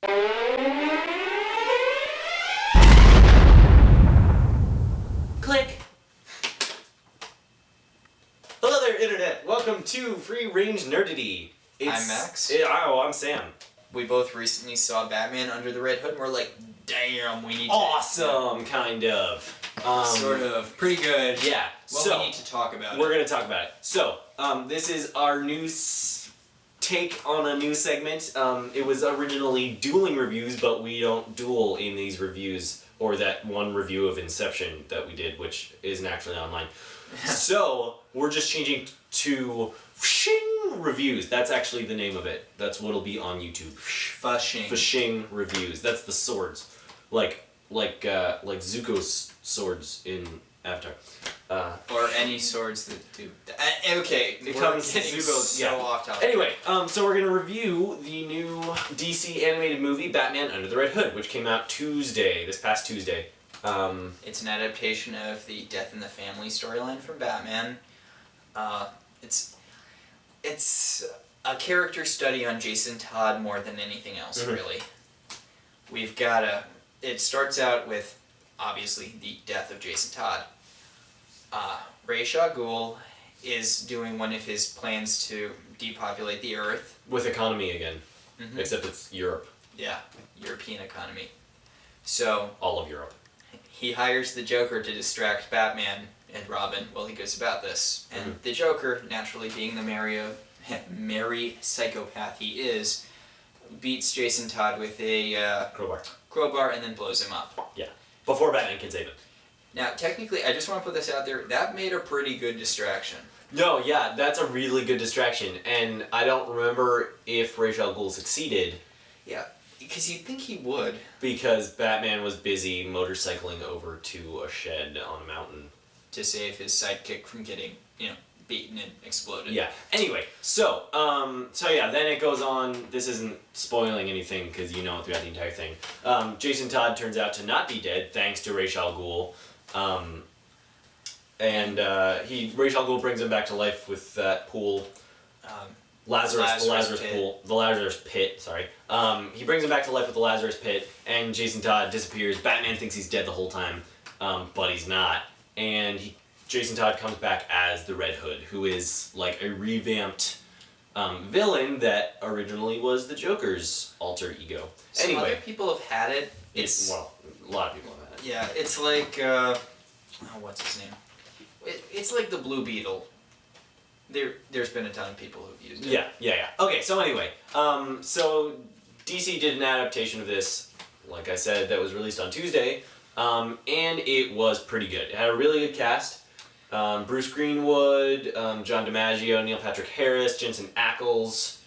Click. Hello there, Internet. Welcome to Free Range Nerdity. I'm Max. I'm Sam. We both recently saw Batman Under the Red Hood, and we're like, damn, we need to... Awesome, kind of. Sort of. Pretty good. Yeah. Well, we need to talk about it. We're going to talk about it. So, this is our new take on a new segment. It was originally dueling reviews, but we don't duel in these reviews, or that one review of Inception that we did, which isn't actually online. So, we're just changing to Fshing Reviews. That's actually the name of it. That's what'll be on YouTube. Fshing Reviews. That's the swords. Like Zuko's swords in Avatar. Or any swords that do... Okay, it comes to Zuko's, off topic. Anyway, so we're going to review the new DC animated movie, Batman Under the Red Hood, which came out this past Tuesday. It's an adaptation of the Death in the Family storyline from Batman. It's a character study on Jason Todd more than anything else, really. We've got it starts out with, obviously, the death of Jason Todd. Ra's al Ghul is doing one of his plans to depopulate the Earth. With economy again. Except it's Europe. Yeah, European economy. So... all of Europe. He hires the Joker to distract Batman and Robin while he goes about this. And the Joker, naturally being the merry psychopath he is, beats Jason Todd with a crowbar and then blows him up. Yeah. Before Batman can save him. Now, technically, I just want to put this out there, that made a pretty good distraction. No, yeah, that's a really good distraction. And I don't remember if Ra's al Ghul succeeded. Yeah. Because you'd think he would. Because Batman was busy motorcycling over to a shed on a mountain. To save his sidekick from getting, beaten and exploded. Yeah. Anyway, so yeah, then it goes on. This isn't spoiling anything because you know throughout the entire thing. Jason Todd turns out to not be dead thanks to Ra's al Ghul. Ra's al Ghul brings him back to life with that pool. The Lazarus Pit, sorry. He brings him back to life with the Lazarus Pit, and Jason Todd disappears. Batman thinks he's dead the whole time, but he's not. And Jason Todd comes back as the Red Hood, who is like a revamped villain that originally was the Joker's alter ego. Some other people have had it. A lot of people have had it. Yeah, it's like, what's his name? It's like the Blue Beetle. There's been a ton of people who've used it. Yeah. Okay, so anyway, so DC did an adaptation of this, like I said, that was released on Tuesday, and it was pretty good. It had a really good cast. Bruce Greenwood, John DiMaggio, Neil Patrick Harris, Jensen Ackles,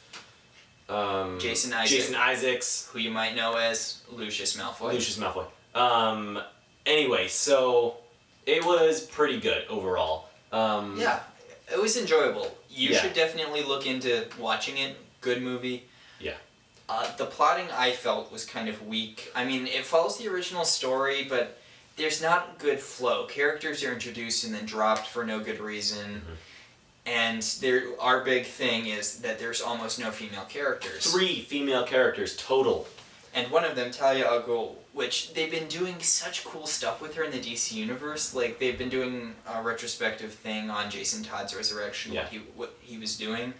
Jason Isaacs, who you might know as Lucius Malfoy. Anyway, so it was pretty good overall. Yeah. It was enjoyable. You should definitely look into watching it. Good movie. Yeah. The plotting, I felt, was kind of weak. I mean, it follows the original story, but there's not good flow. Characters are introduced and then dropped for no good reason. And our big thing is that there's almost no female characters. 3 female characters total. And one of them, Talia al Ghul, which they've been doing such cool stuff with her in the DC universe. Like, they've been doing a retrospective thing on Jason Todd's resurrection, what he was doing.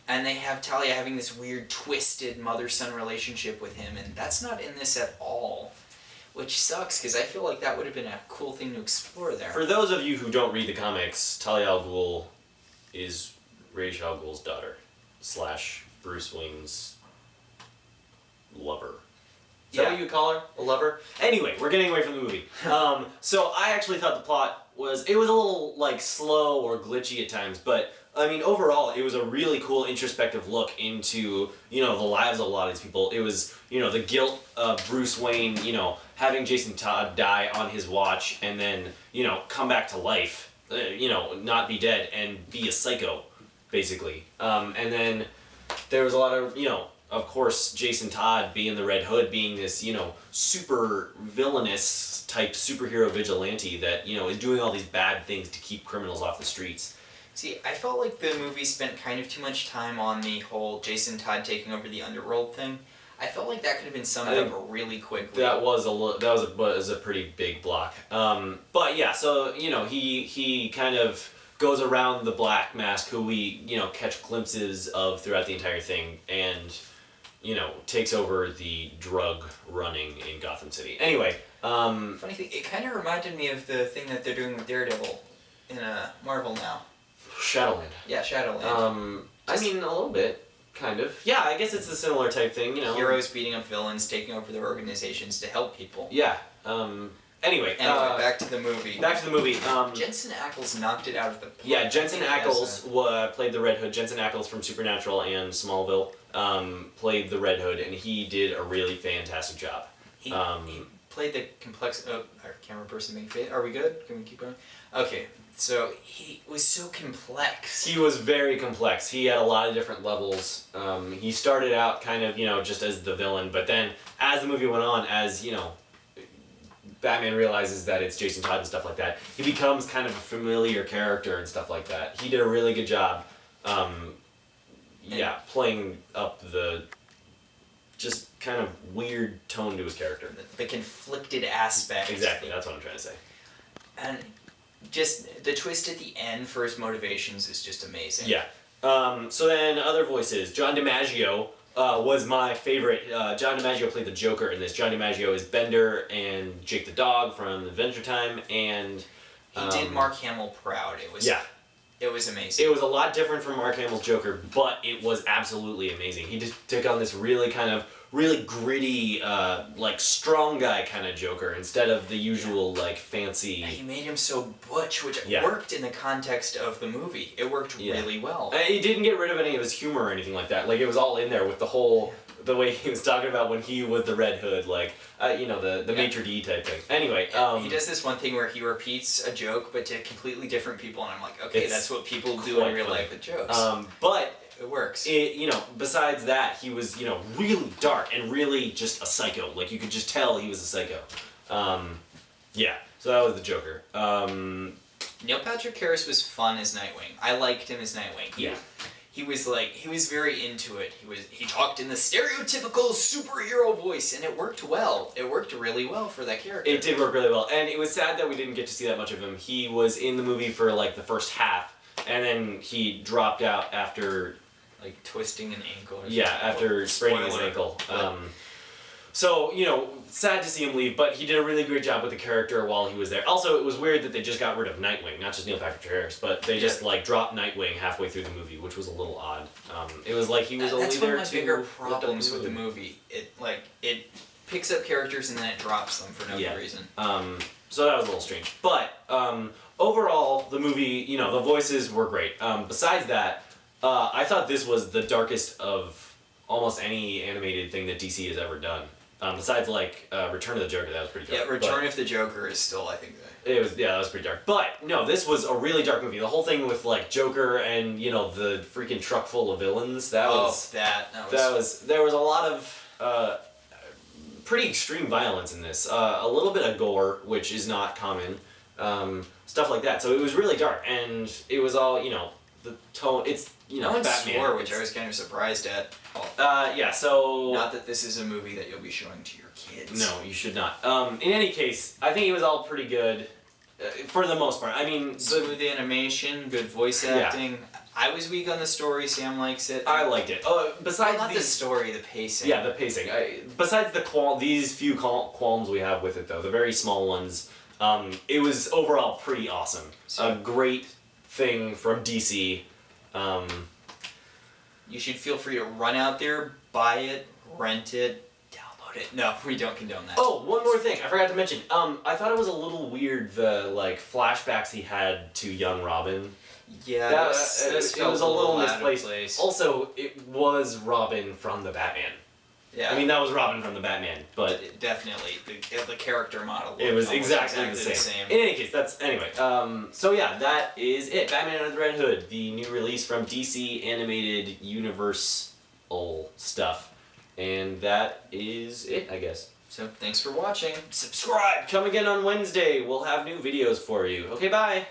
And they have Talia having this weird, twisted mother-son relationship with him, and that's not in this at all. Which sucks, because I feel like that would have been a cool thing to explore there. For those of you who don't read the comics, Talia al Ghul is Ra's al Ghul's daughter, / Bruce Wayne's lover. Is that what you call her? A lover? Anyway, we're getting away from the movie. So I actually thought the plot was a little, slow or glitchy at times, but, I mean, overall, it was a really cool introspective look into, the lives of a lot of these people. It was, the guilt of Bruce Wayne, having Jason Todd die on his watch and then, come back to life, not be dead and be a psycho, basically. And then there was a lot of, of course, Jason Todd being the Red Hood, being this, super villainous type superhero vigilante that, is doing all these bad things to keep criminals off the streets. See, I felt like the movie spent kind of too much time on the whole Jason Todd taking over the underworld thing. I felt like that could have been summed I up think really quickly. That was a pretty big block. But yeah, so you know he kind of goes around the Black Mask, who we catch glimpses of throughout the entire thing, and takes over the drug running in Gotham City. Anyway, Funny thing, it kind of reminded me of the thing that they're doing with Daredevil in Marvel now. Shadowland. Yeah, Shadowland. I mean a little bit. Kind of. Yeah, I guess it's a similar type thing, Heroes beating up villains, taking over their organizations to help people. Yeah. Anyway, back to the movie. Jensen Ackles knocked it out of the park. Yeah, Jensen Ackles played the Red Hood. Jensen Ackles from Supernatural and Smallville played the Red Hood, and he did a really fantastic job. He played the complex... Oh, our camera person being fit. Are we good? Can we keep going? Okay, so he was so complex. He was very complex. He had a lot of different levels. He started out kind of, just as the villain, but then as the movie went on, as, Batman realizes that it's Jason Todd and stuff like that, he becomes kind of a familiar character and stuff like that. He did a really good job, playing up the just kind of weird tone to his character. The conflicted aspect. Exactly, that's what I'm trying to say. And just the twist at the end for his motivations is just amazing. Yeah. So then other voices. John DiMaggio was my favorite. John DiMaggio played the Joker in this. John DiMaggio is Bender and Jake the Dog from Adventure Time, and he did Mark Hamill proud. It was amazing. It was a lot different from Mark Hamill's Joker, but it was absolutely amazing. He just took on this really gritty, strong guy kind of Joker instead of the usual, fancy... He made him so butch, which worked in the context of the movie. It worked really well. He didn't get rid of any of his humor or anything like that. Like, it was all in there with the whole... The way he was talking about when he was the Red Hood, the maitre d' type thing. Anyway, he does this one thing where he repeats a joke, but to completely different people, and I'm like, okay, that's what people do in real life with jokes. But... It works. Besides that, he was, really dark and really just a psycho. Like, you could just tell he was a psycho. So that was the Joker. Neil Patrick Harris was fun as Nightwing. I liked him as Nightwing. He was very into it. He talked in the stereotypical superhero voice, and it worked well. It worked really well for that character. It did work really well, and it was sad that we didn't get to see that much of him. He was in the movie for, the first half, and then he dropped out after... twisting an ankle or something. Yeah, after spraining his ankle. So, sad to see him leave, but he did a really great job with the character while he was there. Also, it was weird that they just got rid of Nightwing, not just Neil Patrick Harris, but they just, dropped Nightwing halfway through the movie, which was a little odd. It was like he was only there to... That's one of my bigger problems with the movie. It picks up characters and then it drops them for no good reason. So that was a little strange. But, overall, the movie, the voices were great. Besides that, I thought this was the darkest of almost any animated thing that DC has ever done. Besides, Return of the Joker, that was pretty dark. Yeah, Return of the Joker is still, I think, that was pretty dark. But, no, this was a really dark movie. The whole thing with, Joker and, the freaking truck full of villains, there was a lot of, pretty extreme violence in this. A little bit of gore, which is not common. Stuff like that. So it was really dark, and it was all, the tone, it's, no one Batman. swore, which I was kind of surprised at. So... Not that this is a movie that you'll be showing to your kids. No, you should not. In any case, I think it was all pretty good, for the most part. I mean... Smooth animation, good voice acting. Yeah. I was weak on the story, Sam likes it. I liked it. Besides not the story, the pacing. Yeah, the pacing. Besides these few qualms we have with it, though, the very small ones, it was overall pretty awesome. A great thing from DC. You should feel free to run out there, buy it, rent it, download it. No, we don't condone that. Oh, one more thing I forgot to mention. I thought it was a little weird the flashbacks he had to young Robin. Yeah, it was a little misplaced. Also, it was Robin from the Batman. Yeah. I mean, that was Robin from the Batman, but... Definitely. The character model. It was exactly the same. In any case, anyway. So yeah, that is it. Batman Under the Red Hood, the new release from DC Animated Universal stuff. And that is it, I guess. So, thanks for watching. Subscribe! Come again on Wednesday. We'll have new videos for you. Okay, bye!